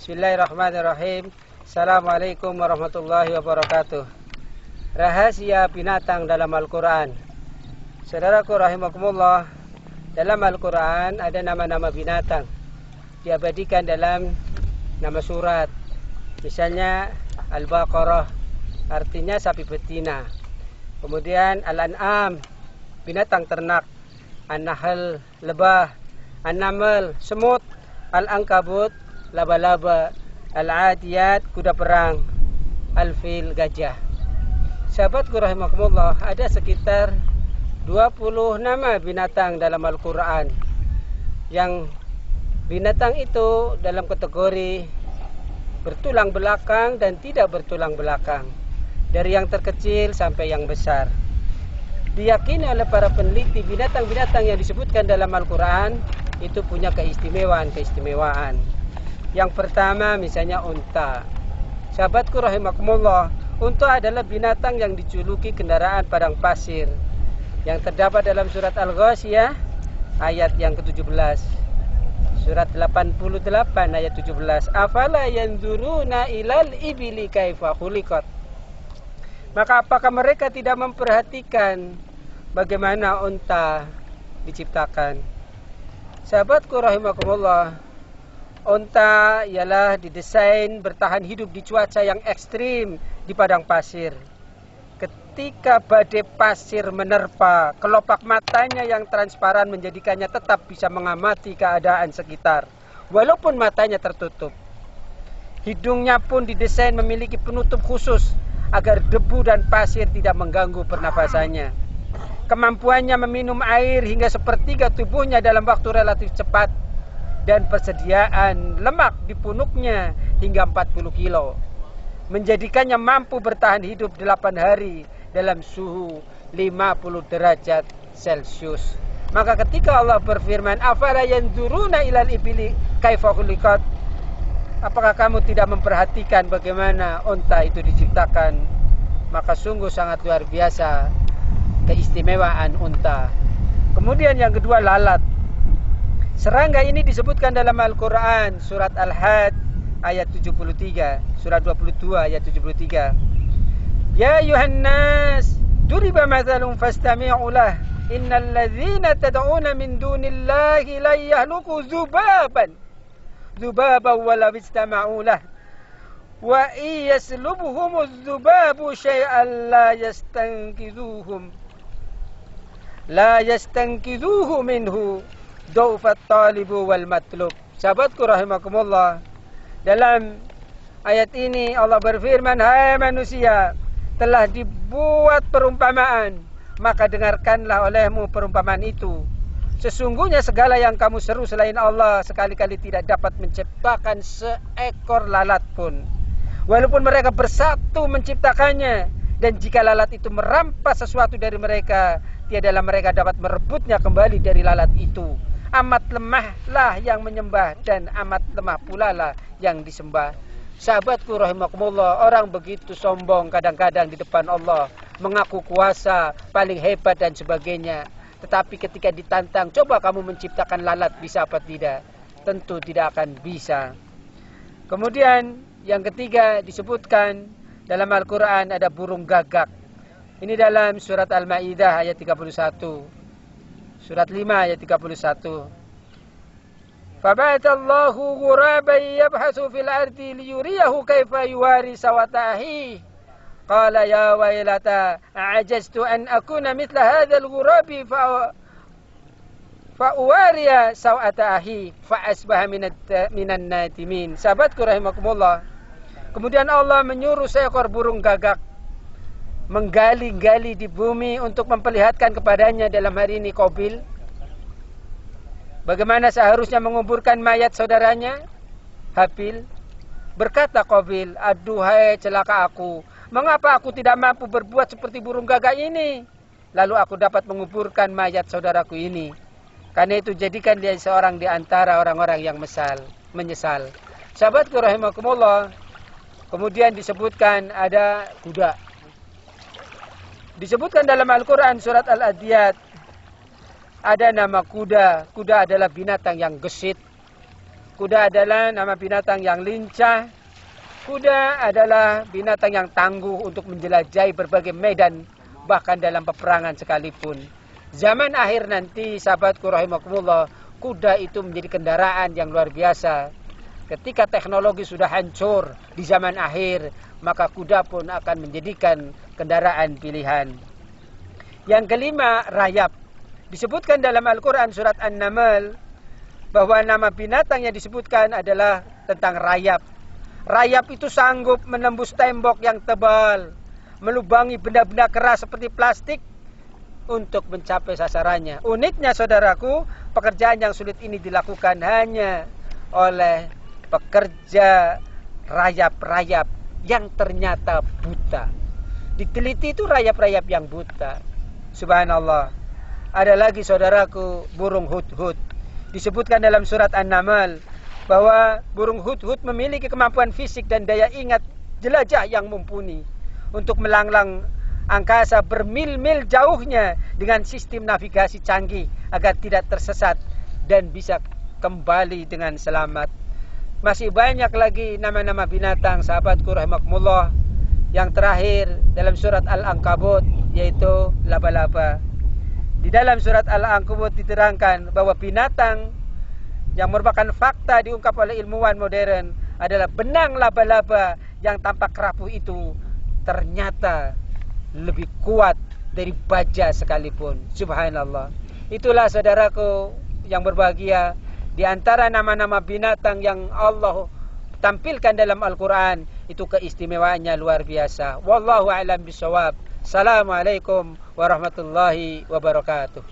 Bismillahirrahmanirrahim. Assalamualaikum warahmatullahi wabarakatuh. Rahasia binatang dalam Al-Quran. Saudaraku rahimakumullah, dalam Al-Quran ada nama-nama binatang diabadikan dalam nama surat. Misalnya Al-Baqarah, artinya sapi betina. Kemudian Al-An'am, binatang ternak. An-Nahl, lebah. An-Naml, semut. Al-Ankabut, laba-laba. Al-Adiyat, kuda perang. Al-Fil, gajah. Sahabatku rahimakumullah, ada sekitar 20 nama binatang dalam Al-Quran. Yang binatang itu dalam kategori bertulang belakang dan tidak bertulang belakang, dari yang terkecil sampai yang besar. Diyakini oleh para peneliti, binatang-binatang yang disebutkan dalam Al-Quran itu punya keistimewaan. Yang pertama misalnya unta. Sahabatku rahimakumullah, unta adalah binatang yang dijuluki kendaraan padang pasir, yang terdapat dalam surat Al-Ghasyiyah ayat yang ke-17. Surat 88 ayat 17. Afala yanzuruna ilal ibili kaifa khuliqat. Maka apakah mereka tidak memperhatikan bagaimana unta diciptakan? Sahabatku rahimakumullah, unta ialah didesain bertahan hidup di cuaca yang ekstrim di padang pasir. Ketika badai pasir menerpa, kelopak matanya yang transparan menjadikannya tetap bisa mengamati keadaan sekitar, walaupun matanya tertutup. Hidungnya pun didesain memiliki penutup khusus agar debu dan pasir tidak mengganggu pernapasannya. Kemampuannya meminum air hingga sepertiga tubuhnya dalam waktu relatif cepat, dan persediaan lemak di punuknya hingga 40 kilo, menjadikannya mampu bertahan hidup 8 hari dalam suhu 50 derajat Celcius. Maka ketika Allah berfirman, afala yanzuruna ilal ibili kaifa khuliqat, apakah kamu tidak memperhatikan bagaimana unta itu diciptakan? Maka sungguh sangat luar biasa keistimewaan unta. Kemudian yang kedua, lalat. Serangga ini disebutkan dalam Al-Quran surat Al-Had ayat 73, surat 22 ayat 73. Ya ayuhan nas, duriba mathalun fastami'u lah, innal ladzina tad'una min dunillahi la yahluku dzubaban walau istama'u lah, wa iyaslubuhumuz dzubabu syai'an la yastankizuhu minhu Daufat talibu wal matlub. Sahabatku rahimakumullah, dalam ayat ini Allah berfirman, hai manusia, telah dibuat perumpamaan, maka dengarkanlah olehmu perumpamaan itu. Sesungguhnya segala yang kamu seru selain Allah sekali-kali tidak dapat menciptakan seekor lalat pun, walaupun mereka bersatu menciptakannya. Dan jika lalat itu merampas sesuatu dari mereka, tiadalah mereka dapat merebutnya kembali dari lalat itu. Amat lemahlah yang menyembah dan amat lemah pula lah yang disembah. Sahabatku rahimakumullah, orang begitu sombong kadang-kadang di depan Allah, mengaku kuasa, paling hebat dan sebagainya. Tetapi ketika ditantang, coba kamu menciptakan lalat, bisa apa tidak? Tentu tidak akan bisa. Kemudian yang ketiga disebutkan dalam Al-Quran ada burung gagak. Ini dalam surat Al-Ma'idah ayat 31. Surat 5 ayat 31. Faba'atallahu ghuraban yabhasu fil ardi liyuriyahu kaifa yuwari sawata ahi. Qala ya wailata a'ajaztu an akuna mithla hadzal ghurabi fa uwariya sawata ahi fa asbaha minan nadimin. Sahabatku rahimakumullah, kemudian Allah menyuruh seekor burung gagak menggali-gali di bumi untuk memperlihatkan kepadanya, dalam hari ini Qabil, bagaimana seharusnya menguburkan mayat saudaranya Habil. Berkata Qabil, aduhai celaka aku, mengapa aku tidak mampu berbuat seperti burung gagak ini, lalu aku dapat menguburkan mayat saudaraku ini. Karena itu jadikan dia seorang di antara orang-orang yang menyesal. Sahabatku rahimakumullah, kemudian disebutkan ada kuda. Disebutkan dalam Al-Quran surat Al-Adiyat ada nama kuda. Kuda adalah binatang yang gesit, Kuda adalah nama binatang yang lincah. Kuda adalah binatang yang tangguh untuk menjelajahi berbagai medan, bahkan dalam peperangan sekalipun. Zaman akhir nanti, sahabatku rahimakumullah, kuda itu menjadi kendaraan yang luar biasa. Ketika teknologi sudah hancur di zaman akhir, maka kuda pun akan menjadikan kendaraan pilihan. Yang kelima, rayap. Disebutkan dalam Al-Quran surat An-Naml bahwa nama binatang yang disebutkan adalah tentang rayap. Rayap itu sanggup menembus tembok yang tebal, melubangi benda-benda keras seperti plastik untuk mencapai sasarannya. Uniknya saudaraku, pekerjaan yang sulit ini dilakukan hanya oleh pekerja rayap-rayap yang ternyata buta. Diteliti itu rayap-rayap yang buta. Subhanallah. Ada lagi saudaraku, burung hudhud. Disebutkan dalam surat An-Naml bahwa burung hudhud memiliki kemampuan fisik dan daya ingat jelajah yang mumpuni untuk melanglang angkasa bermil-mil jauhnya dengan sistem navigasi canggih agar tidak tersesat dan bisa kembali dengan selamat. Masih banyak lagi nama-nama binatang, sahabatku rahimakumullah. Yang terakhir dalam surat Al-Ankabut yaitu laba-laba. Di dalam surat Al-Ankabut diterangkan bahwa binatang yang merupakan fakta diungkap oleh ilmuwan modern adalah benang laba-laba yang tampak rapuh itu ternyata lebih kuat dari baja sekalipun. Subhanallah. Itulah saudaraku yang berbahagia, di antara nama-nama binatang yang Allah tampilkan dalam Al-Quran, itu keistimewaannya luar biasa. Wallahu a'lam bishawab. Assalamualaikum warahmatullahi wabarakatuh.